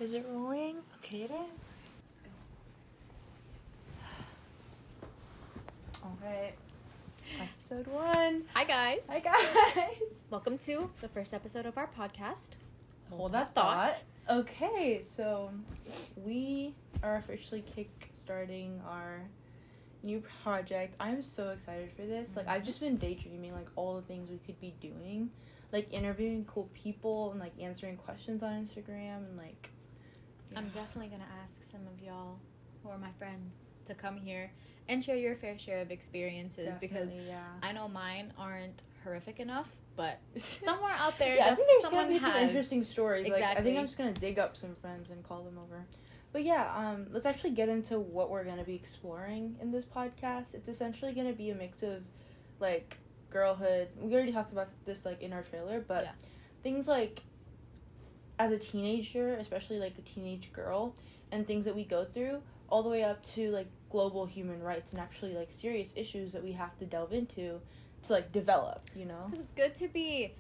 Is it rolling? Okay, it is. Alright. Episode 1. Hi guys. Hi guys. Welcome to the first episode of our podcast. Hold that thought. Okay, so we are officially kick-starting our new project. I'm so excited for this. Like, I've just been daydreaming, like, all the things we could be doing. Like, interviewing cool people and, like, answering questions on Instagram and, like... Yeah. I'm definitely going to ask some of y'all who are my friends to come here and share your fair share of experiences because I know mine aren't horrific enough, but somewhere out there, I think there's someone gonna be has some interesting stories. Exactly. Like, I think I'm just gonna dig up some friends and call them over. But yeah, let's actually get into what we're gonna be exploring in this podcast. It's essentially gonna be a mix of, like, girlhood. We already talked about this, like, in our trailer, but things like as a teenager, especially like a teenage girl, and things that we go through, all the way up to like global human rights and actually like serious issues that we have to delve into to like develop, you know? Because it's good to be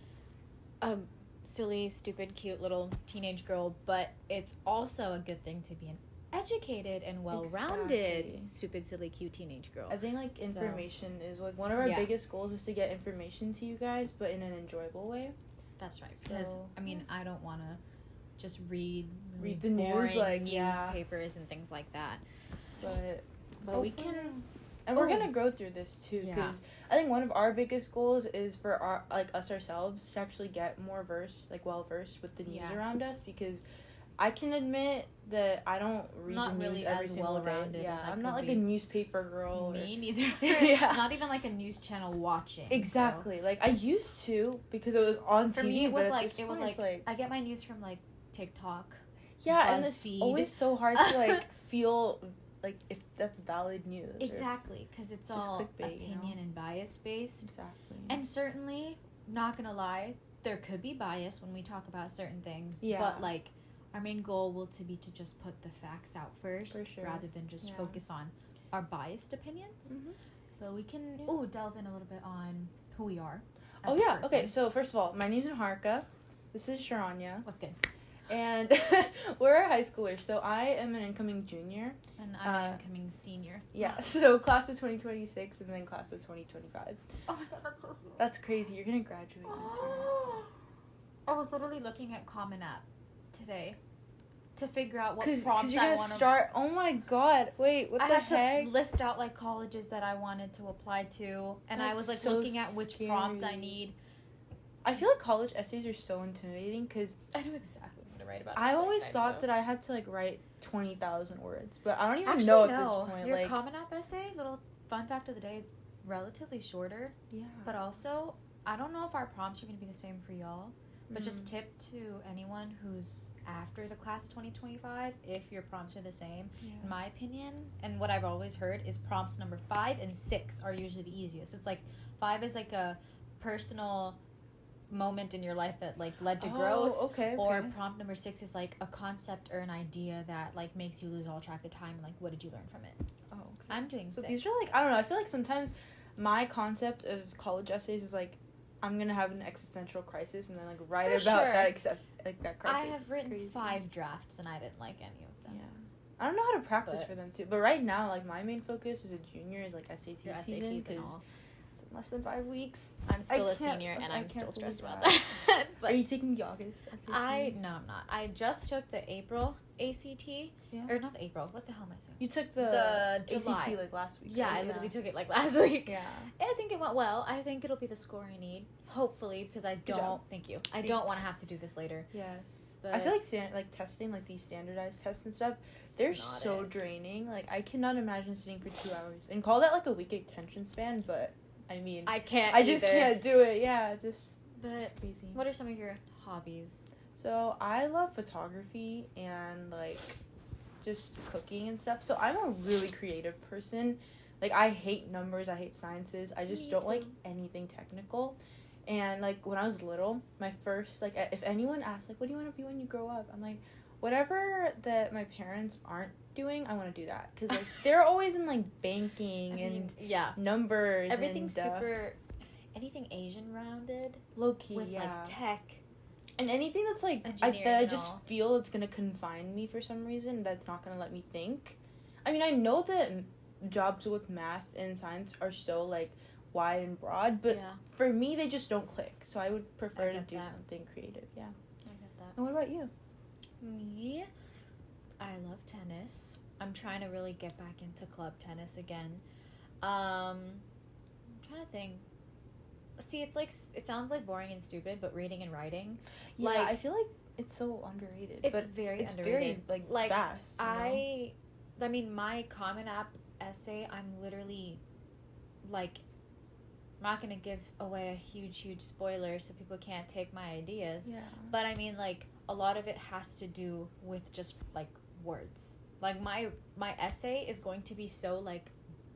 a silly, stupid, cute little teenage girl, but it's also a good thing to be an educated and well-rounded, stupid, silly, cute teenage girl. I think like information is like one of our biggest goals is to get information to you guys, but in an enjoyable way. That's right. Because I mean, I don't want to just read the news, like newspapers and things like that. But we can, and we're gonna grow through this too. Because I think one of our biggest goals is for our us ourselves to actually get more well versed with the news around us. Because I can admit that I don't read the news really every as single well-rounded day. Yeah, as I I'm not like be. a newspaper girl. Me neither. Not even like a news channel watching. Exactly. So. Like I used to because it was on TV. For me, it was like I get my news from like TikTok. Yeah, and it's always so hard to like feel like if that's valid news. Exactly, because it's all opinion and bias based. Exactly. And certainly, not gonna lie, there could be bias when we talk about certain things. Yeah. But like, our main goal will to be to just put the facts out first, for sure, rather than just focus on our biased opinions. Mm-hmm. But we can delve in a little bit on who we are. Okay. So first of all, my name's Niharika. This is Sharanya. What's good? And we're high schoolers, so I am an incoming junior. And I'm an incoming senior. Yeah, so class of 2026 and then class of 2025. Oh my god, that's so sweet. That's crazy. You're going to graduate this year. I was literally looking at Common App today to figure out what prompts Because you're going to start... Oh my god. Wait, what the heck? I had to list out, like, colleges that I wanted to apply to. And I was, like, looking at which prompt I need. I feel like college essays are so intimidating because... I know exactly. Write about I always thought that I had to like write 20,000 words, but I don't even know at this point. Your Common App essay, little fun fact of the day, is relatively shorter. Yeah. But also, I don't know if our prompts are going to be the same for y'all. But just tip to anyone who's after the class of 2025, if your prompts are the same, in my opinion, and what I've always heard is prompts number 5 and 6 are usually the easiest. It's like 5 is like a personal moment in your life that like led to growth, or prompt number 6 is like a concept or an idea that like makes you lose all track of time and like what did you learn from it. I'm doing so 6. These are like, I don't know, I feel like sometimes my concept of college essays is like I'm gonna have an existential crisis and then like write about that crisis. I have written 5 drafts and I didn't like any of them. I don't know how to practice for them too, but right now like my main focus as a junior is like SAT season because less than 5 weeks. I'm still a senior and I'm still stressed about that. But are you taking the August SAT? No, I'm not. I just took the April ACT. Yeah. Or not the April. What the hell am I saying? You took the July. ACT like last week. Yeah, right? I literally took it like last week. Yeah. I think it went well. I think it'll be the score I need. Hopefully, because I don't. Thank you. I don't want to have to do this later. Yes. But I feel like testing, like these standardized tests and stuff, they're so draining. Like I cannot imagine sitting for 2 hours and call that like a week attention span, but. I mean, I just can't do it. Yeah, it's crazy. What are some of your hobbies? So I love photography and like just cooking and stuff. So I'm a really creative person. Like I hate numbers, I hate sciences. I just don't like anything technical. And like when I was little, my first like if anyone asks like what do you want to be when you grow up? I'm like whatever that my parents aren't doing, I want to do that because like they're always in like banking and numbers. Everything's super anything Asian rounded, low key, with like tech And anything that's like that I just feel it's gonna confine me for some reason, that's not gonna let me think. I mean, I know that jobs with math and science are so like wide and broad, but for me they just don't click. So I would prefer to do something creative. Yeah. I get that. And what about you? Me, I love tennis. I'm trying to really get back into club tennis again. I'm trying to think. See, it's like, it sounds like boring and stupid, but reading and writing. Yeah, like, I feel like it's so underrated. It's but very it's underrated. Very like fast. I mean, my Common App essay, I'm literally like, I'm not gonna give away a huge spoiler so people can't take my ideas. Yeah. But I mean, like, a lot of it has to do with just like words. Like my essay is going to be so like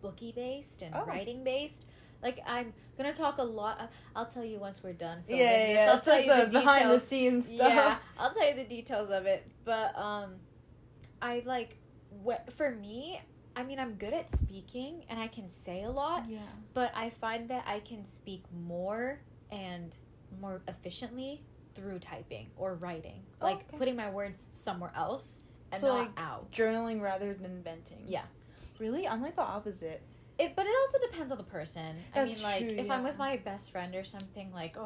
booky based and writing based. Like, I'm gonna talk a lot. I'll tell you once we're done filming this. I'll tell you the behind the scenes stuff. Yeah, I'll tell you the details of it. But I like, for me, I mean, I'm good at speaking and I can say a lot. Yeah. But I find that I can speak more and more efficiently through typing or writing, like putting my words somewhere else and so, not like, out. Journaling rather than venting. Yeah. Really, I'm like the opposite. But it also depends on the person. That's I mean, like, true, if I'm with my best friend or something, like,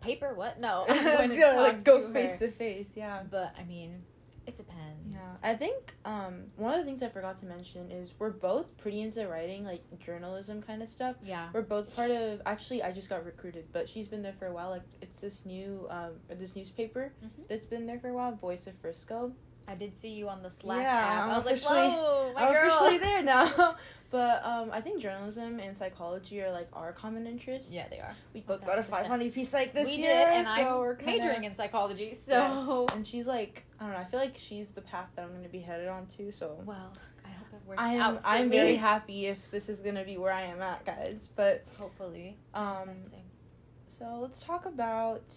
paper, what? No, I'm going to talk like, go to face her. to face, yeah. But, I mean, it depends. Yeah. I think one of the things I forgot to mention is we're both pretty into writing, like, journalism kind of stuff. Yeah. We're both part of, actually, I just got recruited, but she's been there for a while. Like, it's this new, this newspaper that's been there for a while, Voice of Frisco. I did see you on the Slack app. I was like, whoa, my I'm girl. officially there now. But I think journalism and psychology are like our common interests. Yeah, they are. We both got a 500 piece like this we year. We did, and so I'm majoring in psychology. So, yes. And she's like, I don't know. I feel like she's the path that I'm going to be headed on to. So, well, I hope it works out. I'm very happy if this is going to be where I am at, guys. But hopefully, so let's talk about.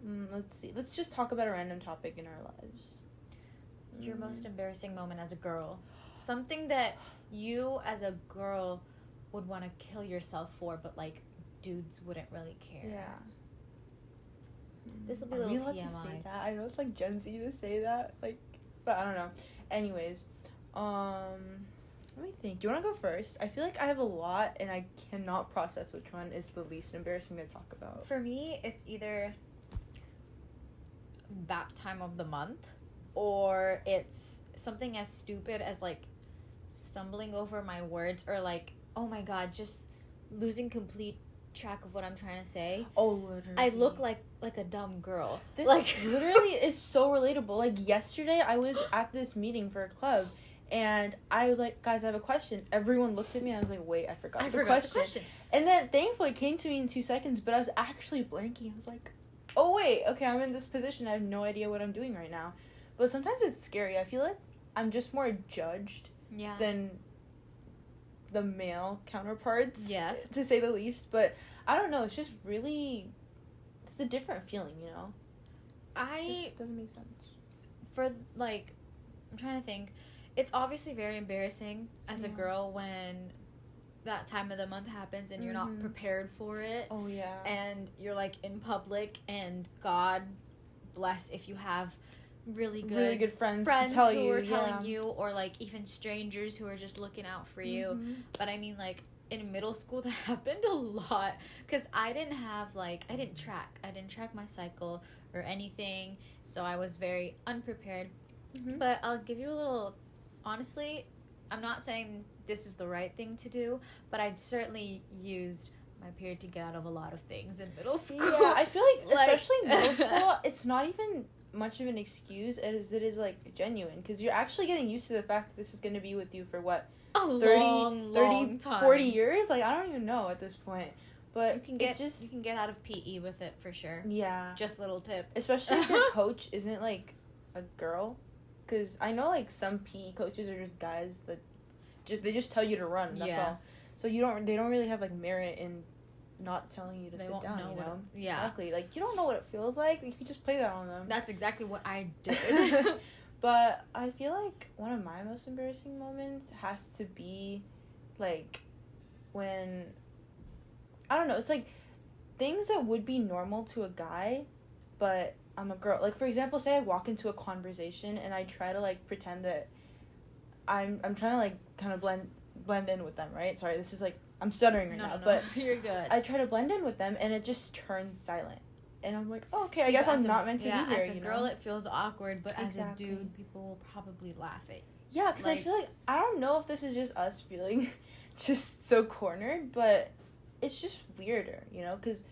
Let's see. Let's just talk about a random topic in our lives. Your most embarrassing moment as a girl. Something that you as a girl would want to kill yourself for, but like dudes wouldn't really care. Yeah. This will be a little TMI. To say that? I know it's like Gen Z to say that, like, but I don't know. Anyways, let me think. Do you want to go first? I feel like I have a lot and I cannot process which one is the least embarrassing to talk about. For me, it's either that time of the month, or it's something as stupid as like stumbling over my words, or like, oh my god, just losing complete track of what I'm trying to say. Oh, literally. I look like a dumb girl. This like literally is so relatable. Like, yesterday I was at this meeting for a club and I was like, guys, I have a question. Everyone looked at me and I was like, wait, I forgot the question. And then thankfully it came to me in 2 seconds, but I was actually blanking. I was like, oh wait, okay, I'm in this position. I have no idea what I'm doing right now. But sometimes it's scary. I feel like I'm just more judged than the male counterparts, to say the least. But I don't know. It's just really, it's a different feeling, you know? It doesn't make sense. For, like, I'm trying to think. It's obviously very embarrassing as a girl when that time of the month happens and you're not prepared for it. Oh, yeah. And you're, like, in public, and God bless if you have really good friends who are telling you, or like even strangers who are just looking out for you. But I mean, like, in middle school that happened a lot, because I didn't track my cycle or anything, so I was very unprepared. But I'll give you a little, honestly, I'm not saying this is the right thing to do, but I'd certainly used my period to get out of a lot of things in middle school. Yeah, I feel like especially in middle school, it's not even much of an excuse as it is like genuine, because you're actually getting used to the fact that this is going to be with you for what, 30 time, 40 years. Like, I don't even know at this point, but you can get out of PE with it for sure. Yeah, just little tip, especially if your coach isn't like a girl, because I know like some PE coaches are just guys that just tell you to run. That's all. So they don't really have like merit in not telling you to sit down, you know? Exactly. Like, you don't know what it feels like. You can just play that on them. That's exactly what I did. But I feel like one of my most embarrassing moments has to be, like, when, I don't know, it's like things that would be normal to a guy, but I'm a girl. Like, for example, say I walk into a conversation and I try to, like, pretend that I'm trying to, like, kind of blend in with them, right? Sorry, this is, like, I'm stuttering right now. But you're good. I try to blend in with them, and it just turns silent. And I'm like, oh, okay, I guess I'm not meant to be here, as a girl, it feels awkward, but as a dude, people will probably laugh at you. Yeah, because I feel like, I don't know if this is just us feeling just so cornered, but it's just weirder, you know, because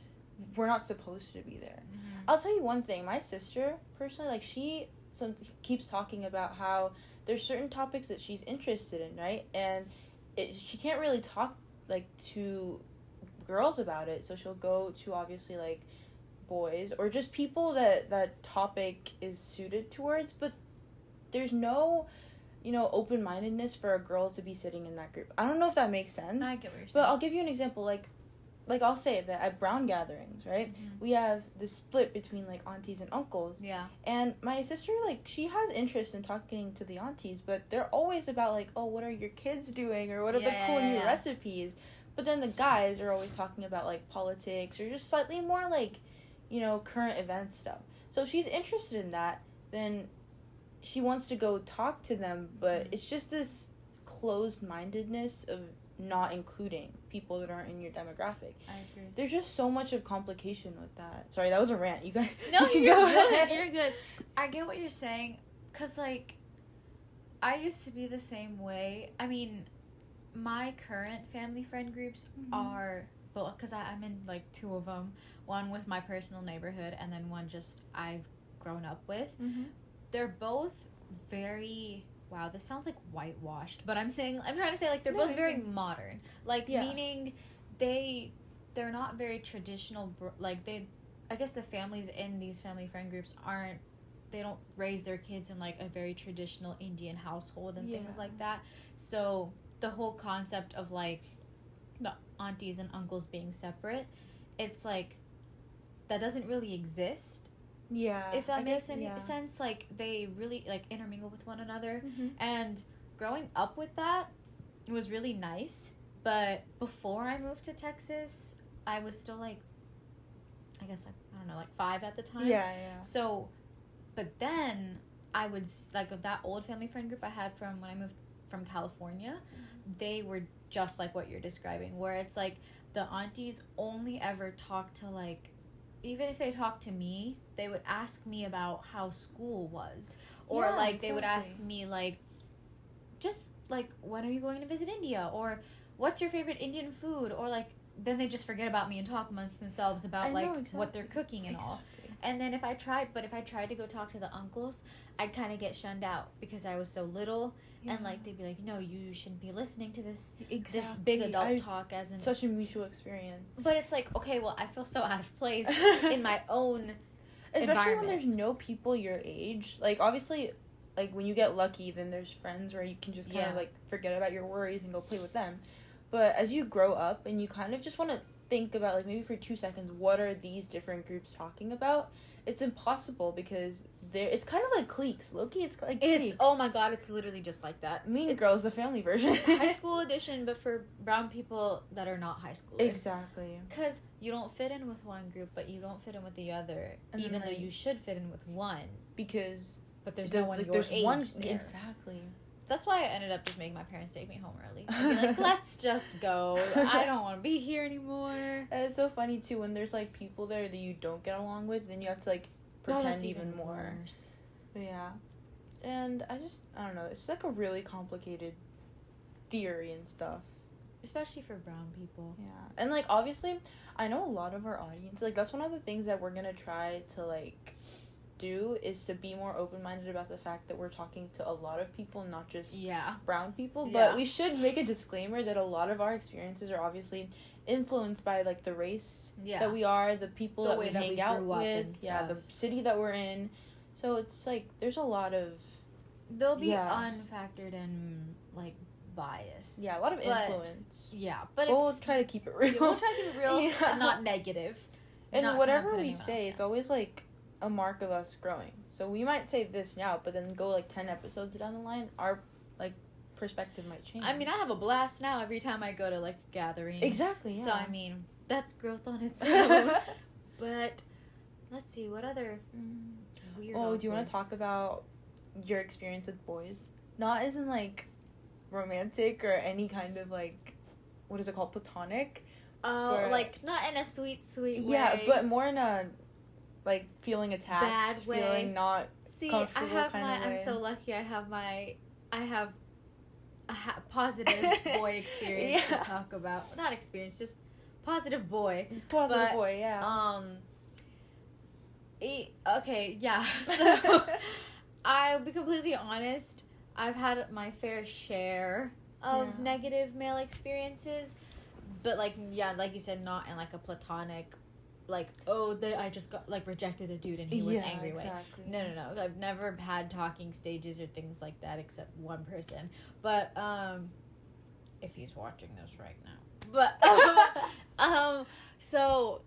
we're not supposed to be there. Mm-hmm. I'll tell you one thing. My sister, personally, like, she keeps talking about how there's certain topics that she's interested in, right? And she can't really talk, like, to girls about it, so she'll go to, obviously, like, boys or just people that topic is suited towards, but there's no, you know, open-mindedness for a girl to be sitting in that group. I don't know if that makes sense. I get what you're saying. But I'll give you an example, like I'll say that at brown gatherings, right? Mm-hmm. We have the split between, like, aunties and uncles. Yeah. And my sister, like, she has interest in talking to the aunties, but they're always about, like, oh, what are your kids doing? Or what are the cool new recipes? But then the guys are always talking about, like, politics or just slightly more, like, you know, current event stuff. So if she's interested in that, then she wants to go talk to them, but it's just this closed-mindedness of not including people that aren't in your demographic. I agree. There's just so much of complication with that. Sorry, that was a rant. You guys. No, you you're good. You're good. I get what you're saying, cause like, I used to be the same way. I mean, my current family friend groups are, well, cause I'm in like two of them. One with my personal neighborhood, and then one just I've grown up with. Mm-hmm. They're both very. Wow, this sounds like whitewashed, but I'm trying to say, like, they're both very modern. Like, meaning they're not very traditional, I guess the families in these family friend groups they don't raise their kids in, like, a very traditional Indian household and things like that. So the whole concept of, like, the aunties and uncles being separate, it's, like, that doesn't really exist. Yeah. If that makes any sense, like, they really, like, intermingle with one another. Mm-hmm. And growing up with that, it was really nice. But before I moved to Texas, I was still, like, I guess, like, I don't know, like 5 at the time. Yeah, yeah. So, but then I would, like, of that old family friend group I had from when I moved from California, they were just like what you're describing, where it's, like, the aunties only ever talk to, like, even if they talked to me, they would ask me about how school was. Or, they would ask me, like, just, like, when are you going to visit India? Or, what's your favorite Indian food? Or, like, then they just forget about me and talk amongst themselves about, what they're cooking and all. And then if I tried to go talk to the uncles, I'd kind of get shunned out because I was so little. Yeah. And, like, they'd be like, no, you shouldn't be listening to this big adult talk as in... Such a mutual experience. But it's like, okay, well, I feel so out of place in my own Especially when there's no people your age. Like, obviously, like, when you get lucky, then there's friends where you can just kind of, like, forget about your worries and go play with them. But as you grow up and you kind of just want to think about, like, maybe for 2 seconds, what are these different groups talking about? It's impossible because it's kind of like cliques. Low-key, it's like cliques. Oh my god, it's literally just like that. Mean Girls, the family version. High school edition, but for brown people that are not high schoolers. Exactly. Because you don't fit in with one group, but you don't fit in with the other, and even though you should fit in with one. But there's no one your age there. Exactly. That's why I ended up just making my parents take me home early. I'd be like, let's just go. I don't want to be here anymore. And it's so funny, too, when there's, like, people there that you don't get along with, then you have to, like, pretend even more. Worse. But, yeah. And I don't know. It's, like, a really complicated theory and stuff. Especially for brown people. Yeah. And, like, obviously, I know a lot of our audience, like, that's one of the things that we're going to try to, like, do is to be more open-minded about the fact that we're talking to a lot of people, not just brown people. But we should make a disclaimer that a lot of our experiences are obviously influenced by, like, the race that we are, the people that we hang out with, the city that we're in. So it's like there's a lot of there'll be unfactored in, like, bias. Yeah, a lot of influence. But we'll try to keep it real. We'll try to keep it real and not negative. And whatever we say, it's always like a mark of us growing. So we might say this now, but then go like 10 episodes down the line, our like perspective might change. I mean, I have a blast now every time I go to like a gathering. Exactly. Yeah. So I mean, that's growth on its own. But let's see, what other weird. Oh, do you want to talk about your experience with boys? Not as in like romantic or any kind of like, what is it called, platonic? Oh, like not in a sweet way. Yeah, but more in a like feeling attacked, bad way. Feeling not comfortable. I have kind my. of way. I'm so lucky. I have a positive boy experience to talk about. Not experience, just positive boy. Positive boy, yeah. Okay, yeah. So I'll be completely honest. I've had my fair share of negative male experiences, but like you said, not in like a platonic, like I just got like rejected a dude and he was angry exactly. way. No. I've never had talking stages or things like that except one person. But if he's watching this right now, but so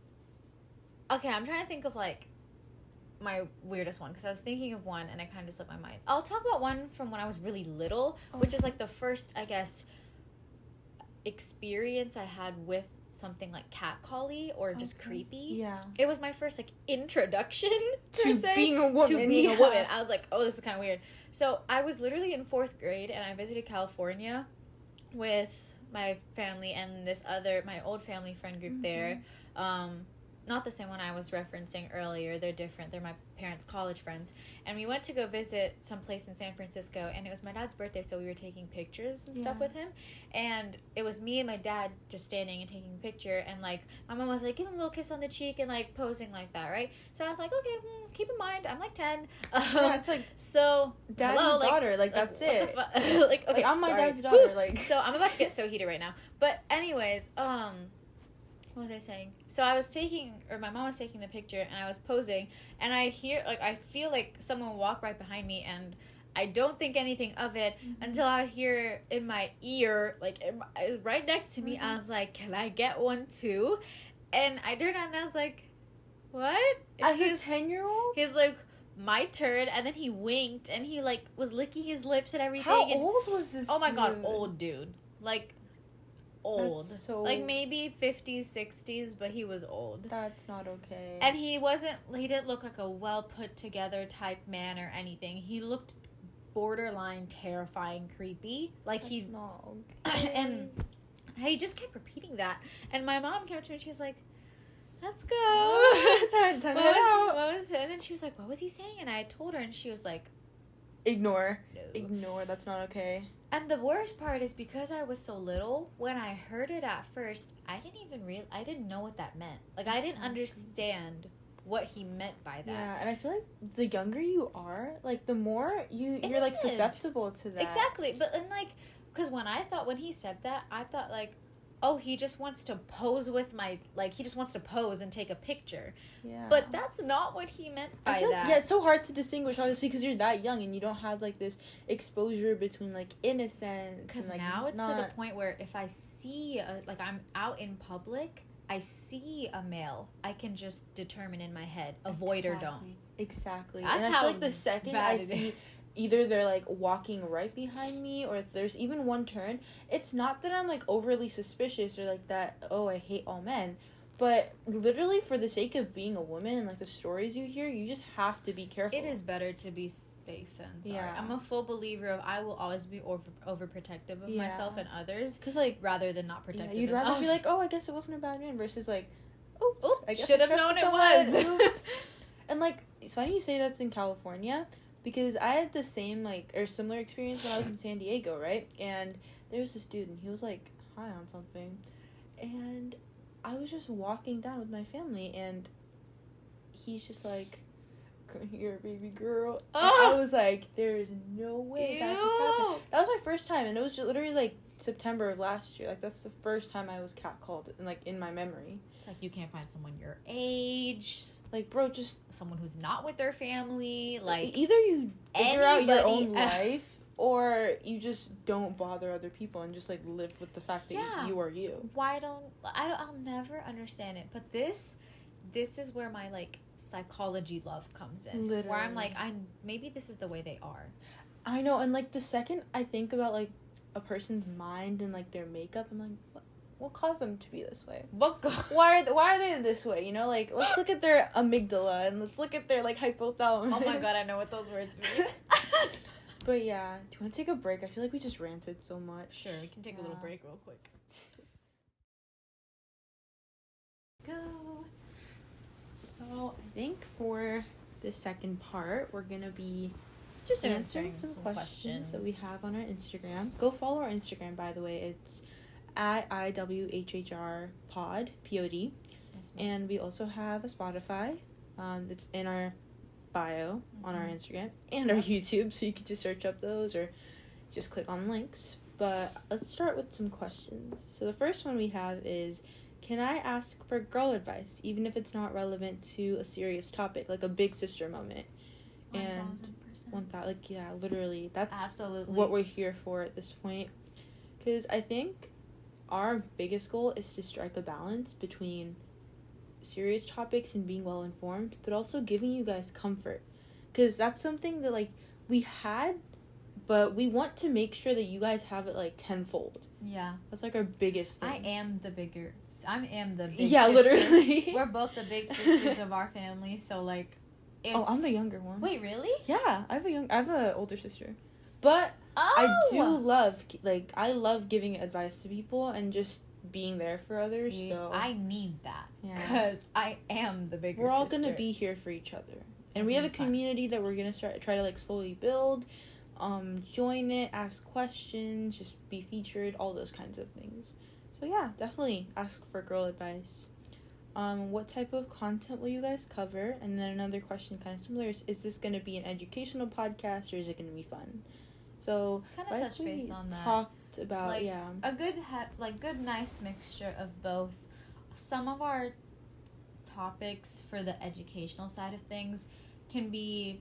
okay, I'm trying to think of like my weirdest one because I was thinking of one and it kind of slipped my mind. I'll talk about one from when I was really little, which is like the first, I guess, experience I had with something like catcalling or just creepy. Yeah. It was my first like introduction to being a woman. I was like, oh, this is kind of weird. So I was literally in 4th grade and I visited California with my family and my old family friend group there. Not the same one I was referencing earlier. They're different. They're my parents' college friends. And we went to go visit some place in San Francisco, and it was my dad's birthday, so we were taking pictures and stuff with him. And it was me and my dad just standing and taking a picture, and, like, my mom was, like, give him a little kiss on the cheek and, like, posing like that, right? So I was like, okay, keep in mind, I'm, like, 10. It's like, so, dad's daughter, like, that's it. Like, okay, I'm my dad's daughter, like. So I'm about to get so heated right now. But anyways, what was I saying? So my mom was taking the picture and I was posing and I feel like someone walk right behind me and I don't think anything of it until I hear in my ear, like right next to me, I was like, can I get one too? And I turned on and I was like, what? And as a 10-year-old? He's like, my turn, and then he winked and he like was licking his lips and everything. How old was this Oh my god, old dude. Like, old. So like maybe 50s, 60s, but he was old. That's not okay. And he didn't look like a well put together type man or anything. He looked borderline terrifying, creepy. Like That's not okay. And he just kept repeating that. And my mom came up to me and she was like, let's go. What was it? And then she was like, what was he saying? And I told her and she was like, Ignore. No. Ignore. That's not okay. And the worst part is because I was so little, when I heard it at first, I didn't know what that meant. Like, I didn't understand what he meant by that. Yeah, and I feel like the younger you are, like, the more you're, like, susceptible to that. Exactly. But, and, like, because when he said that, I thought, like, oh, he just wants to pose he just wants to pose and take a picture. Yeah. But that's not what he meant by that. Yeah, it's so hard to distinguish, obviously, because you're that young and you don't have, like, this exposure between, like, innocence. Because like, now it's to the point where if I see, I'm out in public, I see a male, I can just determine in my head, avoid or don't. Exactly. That's and how I feel like the second I see either they're, like, walking right behind me or if there's even one turn, it's not that I'm, like, overly suspicious or, like, that, oh, I hate all men. But literally for the sake of being a woman and, like, the stories you hear, you just have to be careful. It is better to be safe than sorry. Yeah. I'm a full believer of I will always be overprotective of myself and others. Because, like, rather than not protective you'd enough. rather be like, oh, I guess it wasn't a bad man versus, like, oops, I guess should have known it was. Oops. And, like, it's funny you say that's in California. Because I had the same, like, or similar experience when I was in San Diego, right? And there was this dude, and he was, like, high on something. And I was just walking down with my family, and he's just like, come here, baby girl. Oh! And I was like, there is no way that just happened. That was my first time, and it was just literally, like, September of last year. Like, that's the first time I was catcalled, like, in my memory. It's like, you can't find someone your age. Like, bro, just someone who's not with their family. Like, either you figure out your own life, or you just don't bother other people and just, like, live with the fact that you are you. I'll never understand it. But this is where my, like, psychology love comes in. Literally. Where I'm like, maybe this is the way they are. I know, and, like, the second I think about, like, a person's mind and, like, their makeup, I'm like, what? What caused them to be this way? What? Why are they this way? You know, like, let's look at their amygdala and let's look at their, like, hypothalamus. Oh my god, I know what those words mean. But yeah, do you want to take a break? I feel like we just ranted so much. Sure, we can take a little break real quick. Go. So I think for the second part, we're gonna be just answering some questions that we have on our Instagram. Go follow our Instagram, by the way. It's at IWHHR pod, P-O-D. Yes, and we also have a Spotify. It's in our bio on our Instagram and our YouTube, so you can just search up those or just click on links. But let's start with some questions. So the first one we have is, can I ask for girl advice, even if it's not relevant to a serious topic, like a big sister moment? 1000%. And like, yeah, literally, that's absolutely what we're here for at this point. Because I think our biggest goal is to strike a balance between serious topics and being well informed, but also giving you guys comfort. Because that's something that, like, we had, but we want to make sure that you guys have it, like, tenfold. Yeah. That's, like, our biggest thing. I am the big sister. Literally. We're both the big sisters of our family, so, like, I'm the younger one. Wait, really? Yeah, I have an older sister. But I do love, like, I love giving advice to people and just being there for others. See, so I need that. Because I am the bigger sister. We're all going to be here for each other. And we have a community that we're going to try to, like, slowly build. Join it, ask questions, just be featured, all those kinds of things. So yeah, definitely ask for girl advice. What type of content will you guys cover? And then another question kind of similar is this going to be an educational podcast or is it going to be fun? So kind of touch base on that. Talked about, like, a good good nice mixture of both. Some of our topics for the educational side of things can be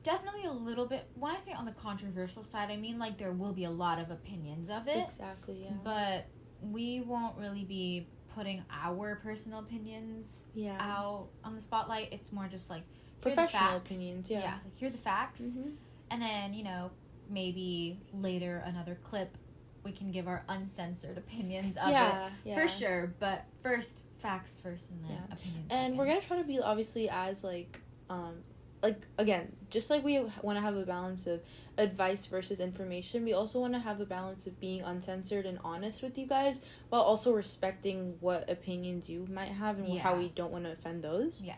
definitely a little bit, when I say on the controversial side, I mean, like, there will be a lot of opinions of it. Exactly, yeah. But we won't really be putting our personal opinions out on the spotlight. It's more just, like, professional opinions, like, hear the facts. Mm-hmm. And then, you know, maybe later another clip we can give our uncensored opinions of it. For sure. But first, facts first and then opinions and second. We're going to try to be, obviously, as, like, again, just like we want to have a balance of advice versus information, we also want to have a balance of being uncensored and honest with you guys, while also respecting what opinions you might have and how we don't want to offend those. Yeah.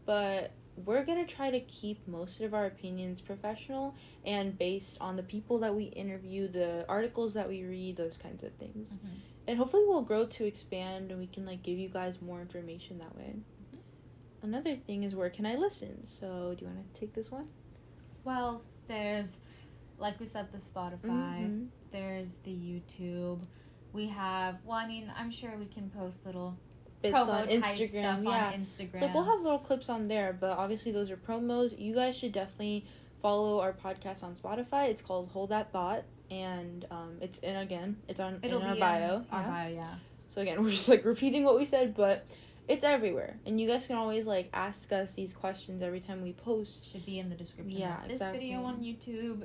But we're going to try to keep most of our opinions professional and based on the people that we interview, the articles that we read, those kinds of things. Mm-hmm. And hopefully we'll grow to expand and we can, like, give you guys more information that way. Another thing is, where can I listen? So, do you want to take this one? Well, there's, like we said, the Spotify. Mm-hmm. There's the YouTube. We have, I'm sure we can post little bits promo on type Instagram. Stuff on Instagram. So, we'll have little clips on there, but obviously those are promos. You guys should definitely follow our podcast on Spotify. It's called Hold That Thought, and it's in our bio. Our bio, yeah. So, again, we're just, like, repeating what we said, but it's everywhere, and you guys can always, like, ask us these questions every time we post. Should be in the description. Yeah, of this video on YouTube.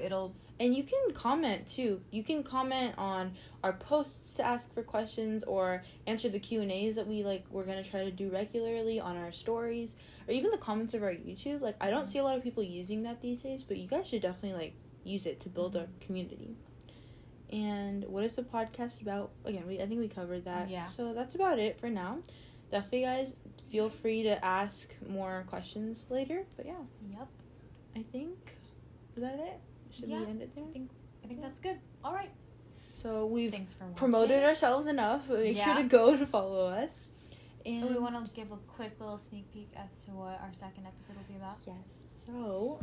And you can comment too. You can comment on our posts to ask for questions or answer the Q&As that we're gonna try to do regularly on our stories, or even the comments of our YouTube. Like, I don't see a lot of people using that these days, but you guys should definitely, like, use it to build a community. And what is the podcast about? Again, I think we covered that. Yeah. So that's about it for now. Definitely, guys, feel free to ask more questions later. But yeah. Yep. I think, is that it? Should we end it there? I think that's good. All right. So we've promoted ourselves enough. Make sure to go and follow us. And we want to give a quick little sneak peek as to what our second episode will be about. Yes. So,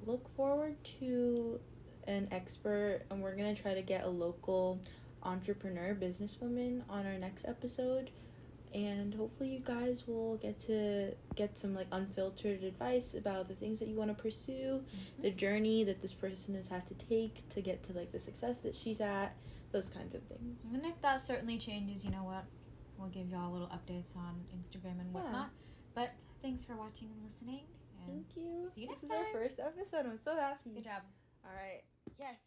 look forward to an expert, and we're going to try to get a local entrepreneur, businesswoman on our next episode. And hopefully you guys will get some, like, unfiltered advice about the things that you want to pursue, the journey that this person has had to take to get to, like, the success that she's at, those kinds of things. And if that certainly changes, you know what? We'll give y'all little updates on Instagram and whatnot. But thanks for watching and listening. And thank you. See you next time. This is our first episode. I'm so happy. Good job. All right. Yes.